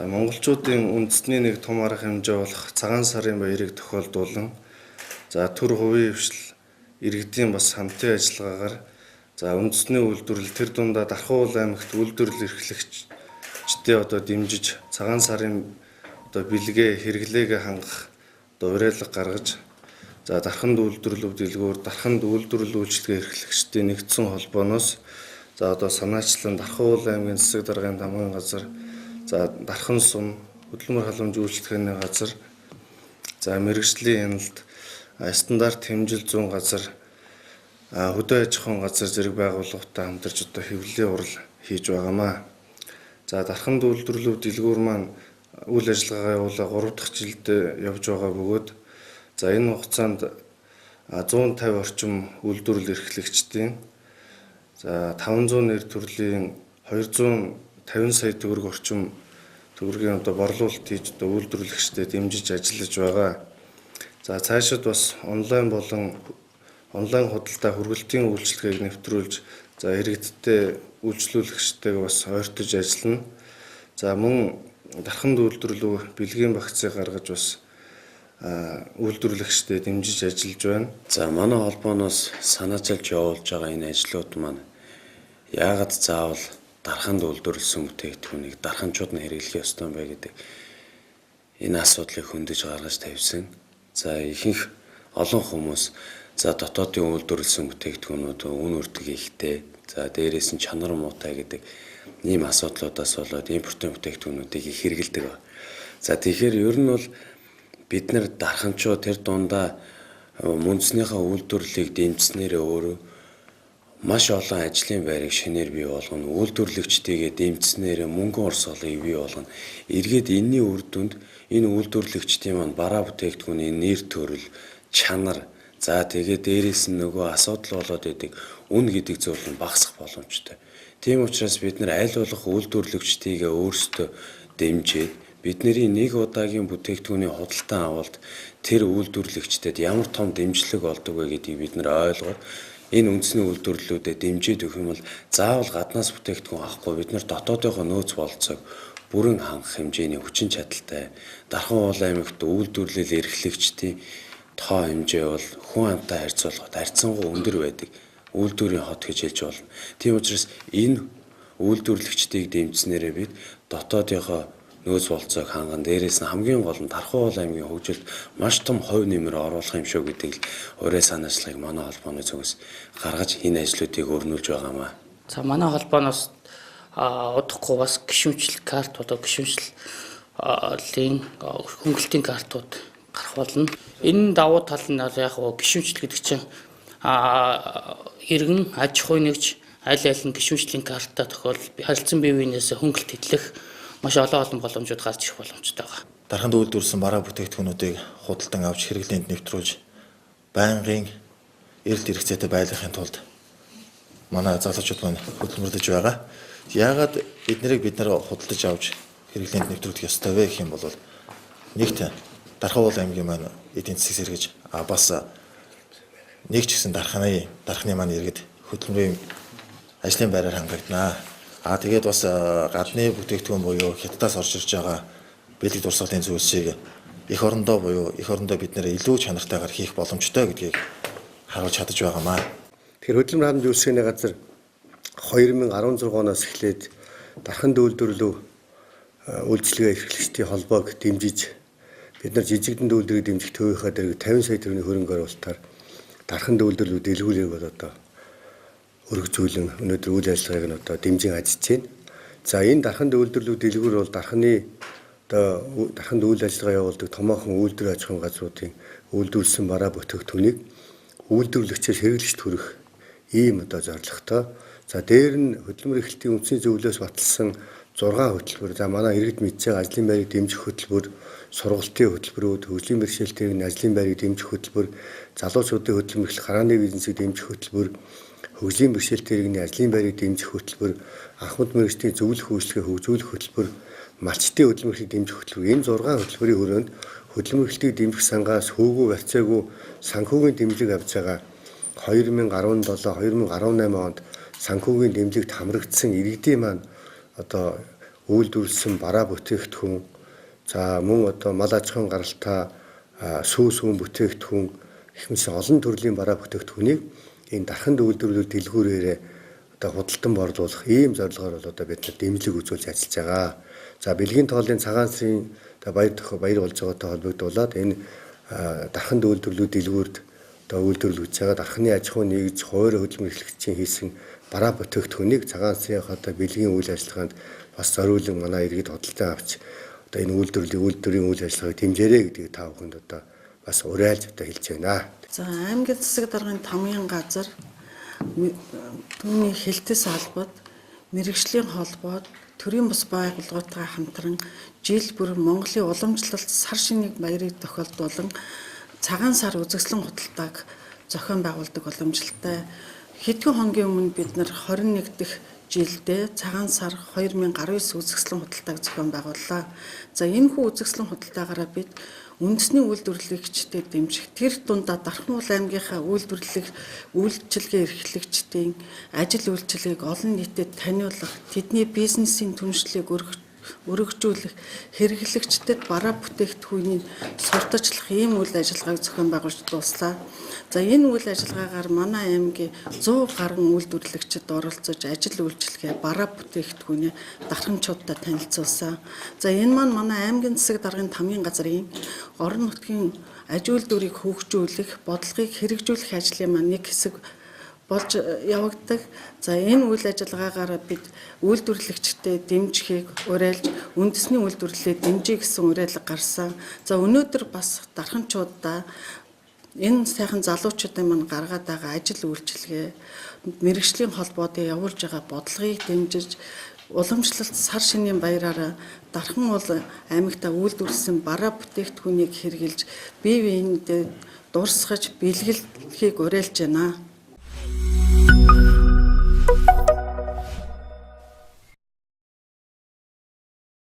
монголчуудын үндэсний нэг том арга хэмжээ болох цагаан сарын баярыг тохиолдуулан төр хувийн хвшил иргэдийн бас хамтын ажиллагаагаар үндэсний үйлдвэрлэл тэр дундаа Дархан уул аймагт үйлдвэрлэл эрхлэгчдээ дэмжиж цагаан сарын бэлгээ хэрэглээгээ хангах уриалга гаргаж Дарханд үйлдвэрлэл дэлгүүр Дарханд үйлдвэрлэл үйлчилгээ эрхлэгчдийн нэгдсэн холбооноос санаачлан Дархан уул аймгийн засаг даргын тамгын газар Дархан сум хөдөлмөр халамж үйлчлэгээний газар мэргэжлийн яналт стандарт хэмжил зүүн газар хөдөө аж ахуйн газар зэрэг байгууллагатай хамтарч хэвлэлийн урал хийж байгаамаа. Дарханд үйлдвэрлэл дэлгүүр маань үйл ажиллагаа явуулаа 3 дахь жилд явж байгаа бөгөөд энэ хугацаанд 150 орчим үйлдвэрлэл эрхлэгчдийн 500 нэр төрлийн 250 сая төгрөг орчим төгрөгийн борлуулалт хийж үйлдвэрлэгчдэд дэмжиж ажиллаж байгаа. Цаашид бас онлайн болон онлайн худалдаа хүргэлтийн үйлчилгээг нэвтрүүлж иргэдтэй үйлчлүүлэгчтэйгээ бас ойртож ажиллана. Мөн Дарханд үйлдвэрлэл бэлгийн багцыг гаргаж бас үйлдвэрлэгчдэд дэмжиж ажиллаж байна. Манай холбооноос санаачилж явуулж байгаа энэ ажлууд маань яагаад заавал Дарханд үйлдвэрлэсэн бүтээгдэхүүнийг дарханчууд нь хэрэглэх ёстой юм бэ гэдэг энэ асуудлыг хөндөж гаргаж тавьсан. Ихэнх олон хүмүүс дотоодын үйлдвэрлэсэн бүтээгдэхүүнүүд үн өртөг ихтэй, дээрээс нь чанар муутай гэдэг ийм асуудлуудаас болоод импортын бүтээгдэхүүнүүдийг их хэрэглэдэг ба. Тэгэхээр ер нь бол бид нар дарханчууд тэр дундаа мөнцнийхээ үйлдвэрлэлийг дэмжснээрээ өөрөө маш олон ажлын байрыг шинээр бий болгоно, үйлдвэрлэгчдийгээ дэмжснээрээ мөнгөн орсголыг бий болгоно. Эргээд энэний үр дүнд энэ үйлдвэрлэгчдийн маань бараа бүтээгдэхүүний нэр төрөл, чанар, тэгээд дээрээс нь нөгөө асуудал болоод идэг үн гэдэг зүйл нь багасах боломжтой. Тийм учраас бид нар аль болох үйлдвэрлэгчдийгээ өөрсдөө дэмжиж бидний нэг удаагийн бүтээгдэхүүний худалдан авалт тэр үйлдвэрлэгчдэд ямар том дэмжлэг болдог вэ гэдгийг бид нар ойлгоод энэ үндэсний үйлдвэрлэлүүдэд дэмжиж өгөх юм бол заавал гаднаас бүтээгдэхүүн авахгүй бид нар дотоодынхоо нөөц бололцоог бүрэн хангах хэмжээний хүчин чадалтай Дархан уул аймагт үйлдвэрлэл эрхлэгчдийн тоо хэмжээ бол хүн амтай харьцуулахад харьцангуй өндөр байдаг. Үйлдвэрийн хот гэж хэлж болно. Тийм учраас энэ үйлдвэрлэгчдийг дэмжснээрээ бид дотоодынхоо нөөц бололцоог ханган дээрээс нь хамгийн гол нь Дархан уул аймгийн хөгжилд маш том хувь нэмэр оруулах юм шүү гэдэг л ураа санаачлагыг манай холбооны зүгээс гаргаж энэ ажлуудыг өрнүүлж байгаамаа. Манай холбооноос удахгүй бас гишүүнчлэл карт гишүүнчлэлийн хөнгөлтийн картууд гарах болно. Энэ давуу тал нь яг гишүүнчлэл гэдэг чинь иргэн аж ахуй нэгж аль аль нь гишүүнчлэлийн картаа тохиол харилцан бие биенээс хөнгөлт хөтлөх маш олон боломжууд гарч ирэх боломжтой байгаа. Дарханд үйлдвэрлэсэн бараа бүтээгдэхүүнүүдийг худалдан авч хэрэглээнд нэвтрүүлж байнгын эрэлт хэрэгцээтэй байлгахын тулд манай залуучууд маань хөдөлмөрлөж байгаа. Яагаад бид нар худалдаж авч хэрэглээнд нэвтрүүлэх ёстой вэ гэх юм бол нэгт Дархан уул аймгийн маань эдийн засаг сэргэж бас нэг ч гэсэн дарханы маань иргэд хөдөлмөрийн ажлын байраар хангагдана. Тэгээд бас гадны бүтээгдэхүүн буюу хятадаас орж ирж байгаа бэлэг дурсгалын зүйлсийг эх орондоо бид нэр илүү чанартайгаар хийх боломжтой гэдгийг харуулж чадаж байгаамаа. Тэгэхээр хөдөлмөр халамж үйлчилгээний газар 2016 оноос эхлээд Дарханд үйлдвэрлэл үйлчилгээ эрхлэгчдийн холбоог дэмжиж бид нар жижигдэн үйлдвэрийг дэмжих төвийнхаа дэрэг 50 сая төгрөгийн хөрөнгө оруулалтаар Дарханд үйлдвэрлэл дэлгүүрийг өргөжүүлэн өнөөдөр үйл ажиллагааг нь дэмжин ажиллаж байна. Энэ Дарханд үйлдвэрлэл дэлгүүр бол Дарханд үйл ажиллагаа явуулдаг томоохон үйлдвэр аж ахуйн газруудын үйлдвэрлэсэн бараа бүтээгдэхүүнийг үйлдвэрлэгчээс хэрэглэгчд хүргэх ийм зорилготой. Дээр нь хөдөлмөр эрхлэлтийн үндэсний зөвлөлөөс баталсан 6 хөтөлбөр. Манай иргэд мэдж байгаа ажлын байрыг дэмжих хөтөлбөр, сургалтын хөтөлбөрүүд, хөгжлийн бэрхшээлтэй ажлын байрыг дэмжих хөтөлбөр, залуучуудын хөдөлмөр эрхлэх харааны бизнесийг дэмжих хөтөлбөр, хөгжлийн бэрхшээлтэй иргэний ажлын байрыг дэмжих хөтөлбөр, анхмад мэргэжлийн зөвлөх үйлчлэгээ хөгжүүлэх хөтөлбөр, малчтын хөдөлмөр эрхлэлийг дэмжих хөтөлбөр. Энэ 6 хөтөлбөрийн хүрээнд хөдөлмөр эрхлэлийг дэмжих сангаас хөөгүй барьцаагүй санхүүгийн дэмжлэг авч байгаа 2017-2018 онд санхүүгийн дэмжлэгт хамрагдсан иргэдийн маань үйлдвэрлэсэн бараа бүтээгдэхүүн, за мөн одоо мал аж ахуйн гаралтай сүүн бүтээгдэхүүн их мэт олон төрлийн бараа бүтээгдэхүүнийг энэ дарханд үйлдвэрлэлүүд дэлгүүрээрээ одоо худалдан борлуулах ийм зорилгоор бол одоо бид дэмжлэг үзүүлж ажиллаж байгаа. За бэлгийн тоолын цагаан сарын баяр болж байгаатай холбогдуулаад энэ дарханд үйлдвэрлэлүүд дэлгүүрд одоо үйлдвэрлэж байгаа дарханы аж ахуй нэгж хувийн хөдөлмөр эрхлэгчийн хийсэн бараа бүтээгдэхүүнийг цагаан сарын одоо бэлгийн үйл ажиллагаанд бас зориулан манай иргэд худалдан авч одоо энэ үйлдвэрийн үйл ажиллагааг дэмжээрэй гэдгийг та бүхэнд одоо бас уриалж одоо хэлж байна. За аймгийн засаг даргын тамгын газар түүний хэлтэс албад мэрэгжлийн холбоод төрийн бус байгууллагуудтай хамтран жил бүр Монголын уламжлалт сар шинийг баярыг тохиолдуулан цагаан сар үзэсгэлэн худалдааг зохион байгуулдаг уламжлалтай. Хэдхэн хоногийн өмнө бид нар 21 дахь жилдээ цагаан сар 2019 үзэсгэлэн худалдааг зохион байгууллаа. За энэ хүү үзэсгэлэн худалдаагаараа бид үндэсний үйлдвэрлэгчдэд дэмжих тэр дундаа Дархан уул аймгийнхаа үйлчилгээ эрхлэгчдийн ажил үйлчилгээг олон нийтэд таниулах, тэдний бизнесийн түншлэлийг өргөжүүлэх, хэрэглэгчдэд бараа бүтээгдэхүүнийг сурталчлах ийм үйл ажиллагааг зохион байгуулж дууслаа. За энэ үйл ажиллагаагаар манай аймгийн 100 гаруй үйлдвэрлэгчид оролцож ажил үйлчилгээ бараа бүтээгдэхүүнээ дархамчуудтай танилцуулсан. За энэ маань манай аймгийн засаг даргын тамгын газрын орон нутгийн аж үйлдвэрийг хөгжүүлэх, бодлогыг хэрэгжүүлэх ажлын маань нэг хэсэг болж явагддаг. За энэ үйл ажиллагаагаар бид үйлдвэрлэгчдэд дэмжихийг уриалж үндэсний үйлдвэрлэлээ дэмжих гэсэн уриалга гарсан. За өнөөдөр бас дархамчуудаа энэ сайхан залуучуудын маань гаргаад байгаа ажил үйлчилгээ мэрэгжлийн холбоодыг явуулж байгаа бодлогыг дэмжиж уламжлалт сар шинийн баяраараа Дархан уул аймагта үйлдвэрлэсэн бараа бүтээгдэхүүнийг хэрэгжилж бие биендээ дурсгаж бэлгэлхийг уриалж байна.